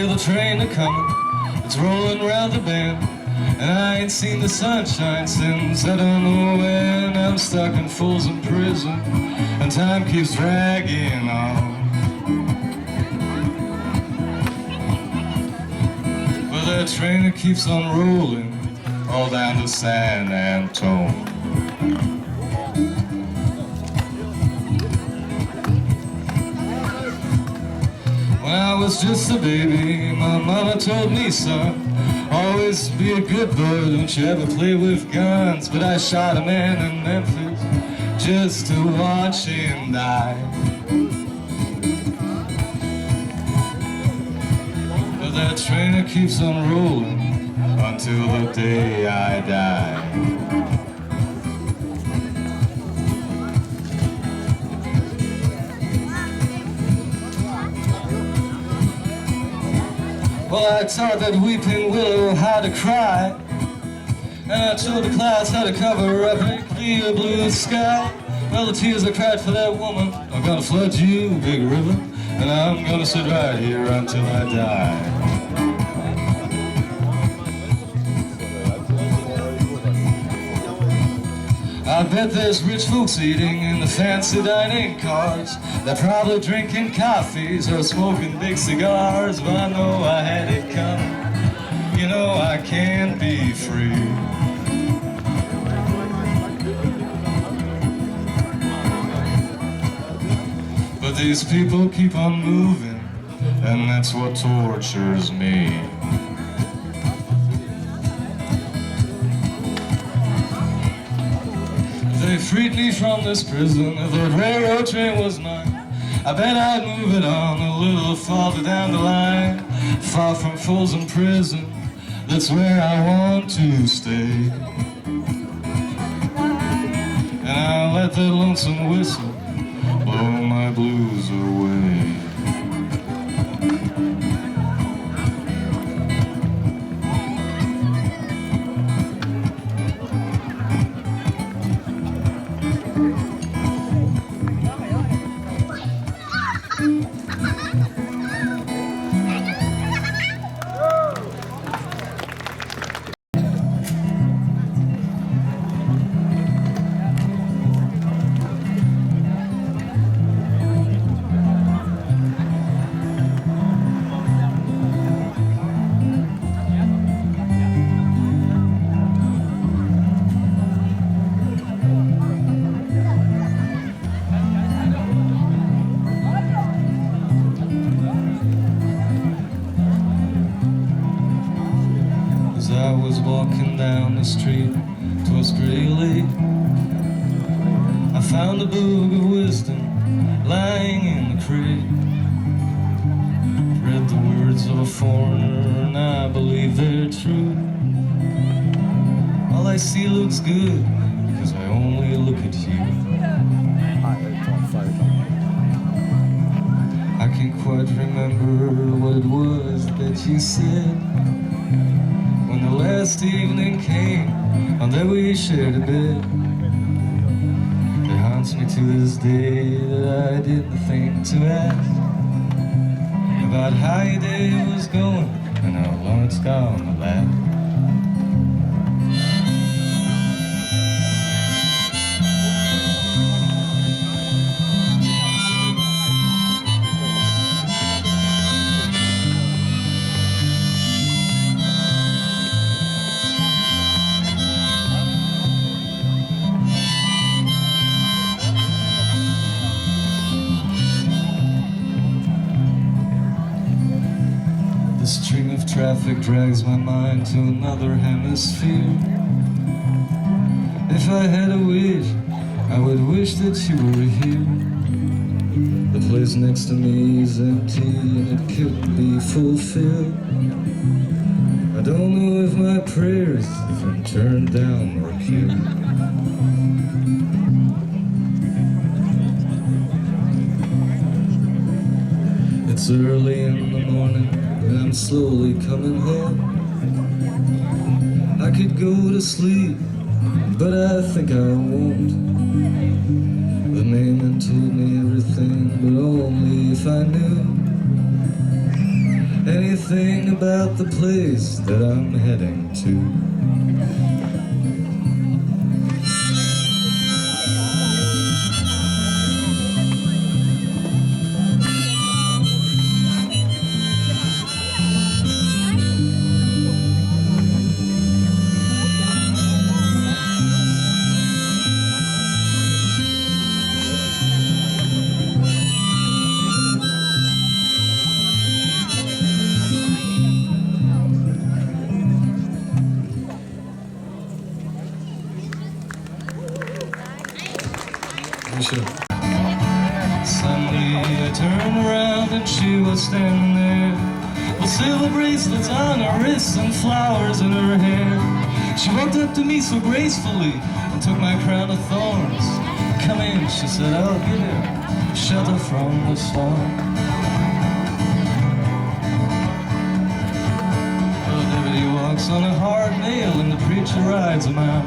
hear the train a-comin', it's rollin' round the bend, and I ain't seen the sunshine since I don't know when. I'm stuck in Folsom Prison, and time keeps dragging on. But that train that keeps on rolling all down to San Antone. When I was just a baby, my mama told me, son, always be a good boy, don't you ever play with guns. But I shot a man in Memphis just to watch him die. But that train that keeps on rolling until the day I die. Well, I taught that weeping willow how to cry, and I told the clouds how to cover up a clear blue sky. Well, the tears I cried for that woman are gonna flood you, big river, and I'm gonna sit right here until I die. I bet there's rich folks eating in the fancy dining cars. They're probably drinking coffees or smoking big cigars. But I know I had it coming. You know I can't be free. But these people keep on moving, and that's what tortures me. They freed me from this prison, if the railroad train was mine, I bet I'd move it on a little farther down the line. Far from Folsom Prison, that's where I want to stay. And I'll let that lonesome whistle blow my blues away. I was walking down the street, 'twas pretty late. I found a book of wisdom lying in the crate. Read the words of a foreigner and I believe they're true. All I see looks good because I only look at you. I can't quite remember what it was that you said when the last evening came, and then we shared a bed. It haunts me to this day that I didn't think to ask about how your day was going and how long it's gonna last. The string of traffic drags my mind to another hemisphere. If I had a wish, I would wish that you were here. The place next to me is empty and it couldn't be fulfilled. I don't know if my prayers have been turned down or killed. It's early in the morning and I'm slowly coming home. I could go to sleep, but I think I won't. The mailman told me everything, but only if I knew. anything about the place that I'm heading to. Suddenly I turned around and she was standing there, with silver bracelets on her wrists and flowers in her hair. She walked up to me so gracefully and took my crown of thorns. Come in, she said, I'll give you shelter from the storm. The deputy walks on a hard nail and the preacher rides him out.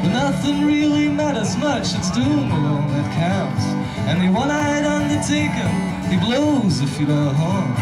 But nothing really matters much, it's doom alone that counts. And the one-eyed undertaker, he blows a funeral horn.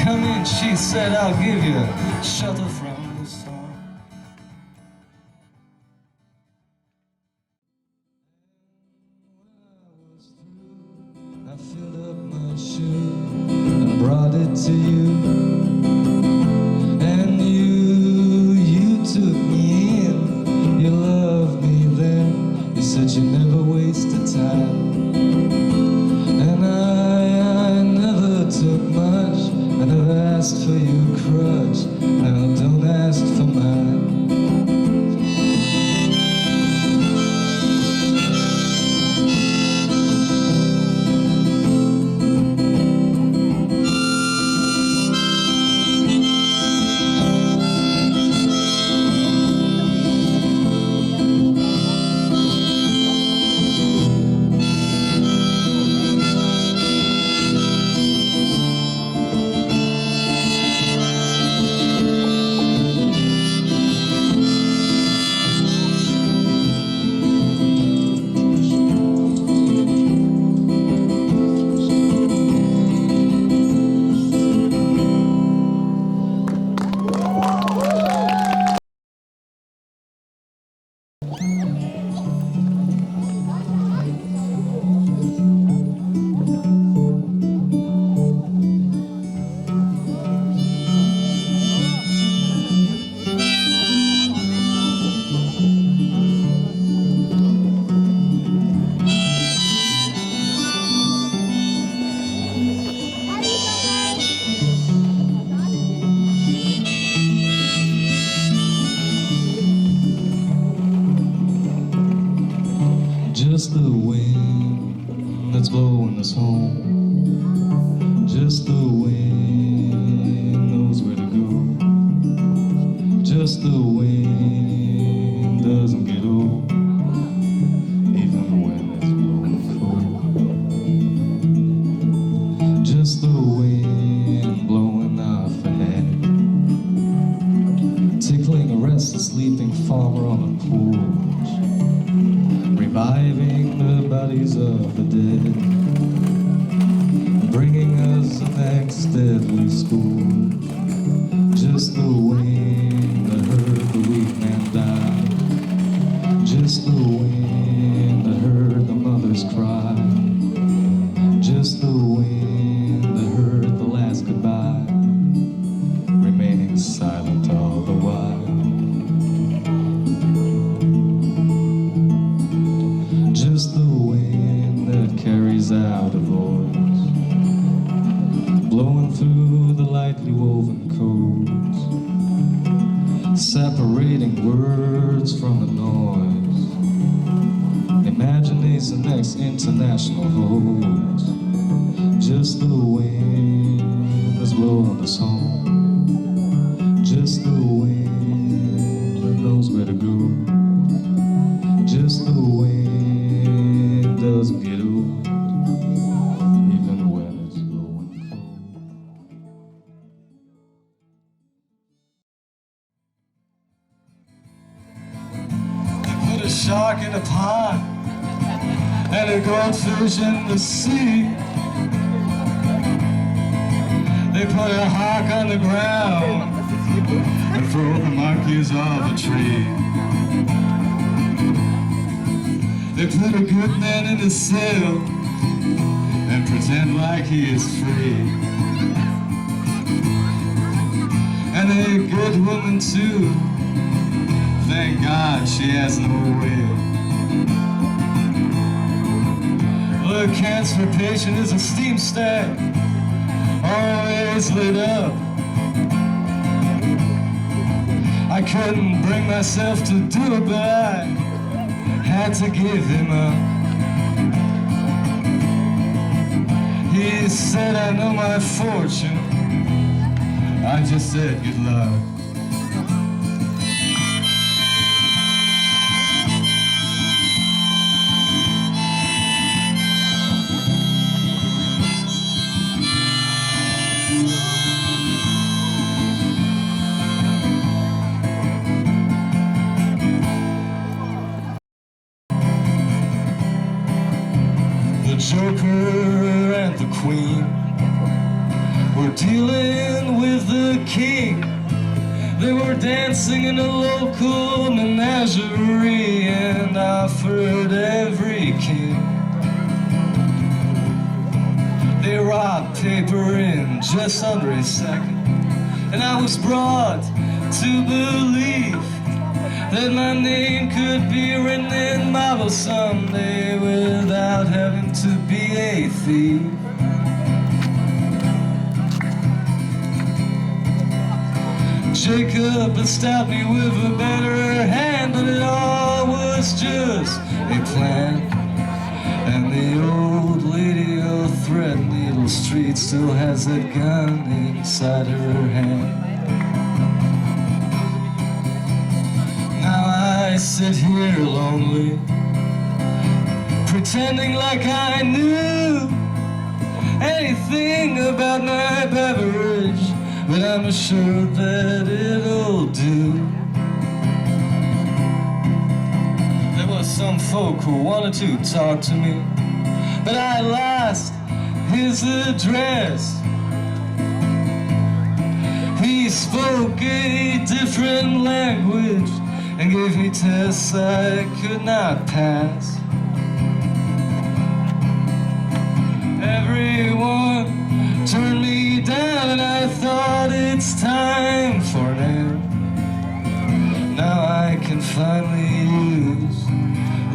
Come in, she said, I'll give you shelter from the storm. I filled up my shoe and brought it to you. And you took me in. You loved me then. You said you never wasted time. And I never took much. I never asked for your crutch. Now don't ask for mine. Just the wind that's blowing us home. Just the wind knows where to go. Just the wind doesn't get old, even when it's blowing cold. Just the wind blowing off ahead, tickling a restless sleeping farmer on the porch, reviving the bodies of the dead, bringing us the next deadly scourge. Just the wind that heard the weak man die. Just the wind that heard the mothers cry. Just the wind that heard the last goodbye, remaining silent all the while. Just the wind that carries out a voice, blowing through the lightly woven codes, separating words from the noise, imagining the next international host. Just the wind that's blowing us home. Just the wind that knows where to go. Just the wind doesn't get old, even when it's blowing cold. They put a shark in a pond and a goldfish in the sea. They put a hawk on the ground and throw the monkeys off a tree. They put a good man in a cell and pretend like he is free. And a good woman too, thank God she has no will. The cancer patient is a steam stack, always lit up. I couldn't bring myself to do it, but I had to give him up. He said, I know my fortune. I just said, good luck. The Joker and the Queen were dealing with the king. They were dancing in a local menagerie and offered every king. They robbed paper in just under a second, and I was brought to believe that my name could be written in marble someday without having to be a thief. Jacob had stabbed me with a better hand, but it all was just a plan. And the old lady of Threadneedle Street still has that gun inside her hand. I sit here lonely, pretending like I knew anything about my beverage, but I'm assured that it'll do. There was some folk who wanted to talk to me, but I lost his address. He spoke a different language and gave me tests I could not pass. Everyone turned me down, and I thought it's time for an end. Now I can finally use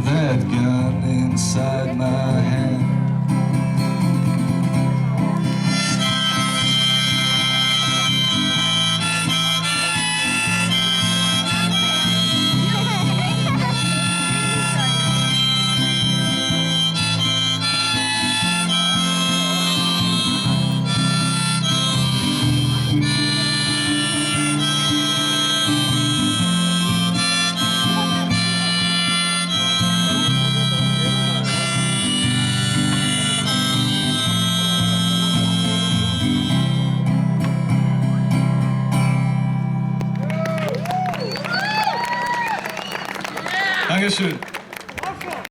that gun inside my hand. Dankeschön.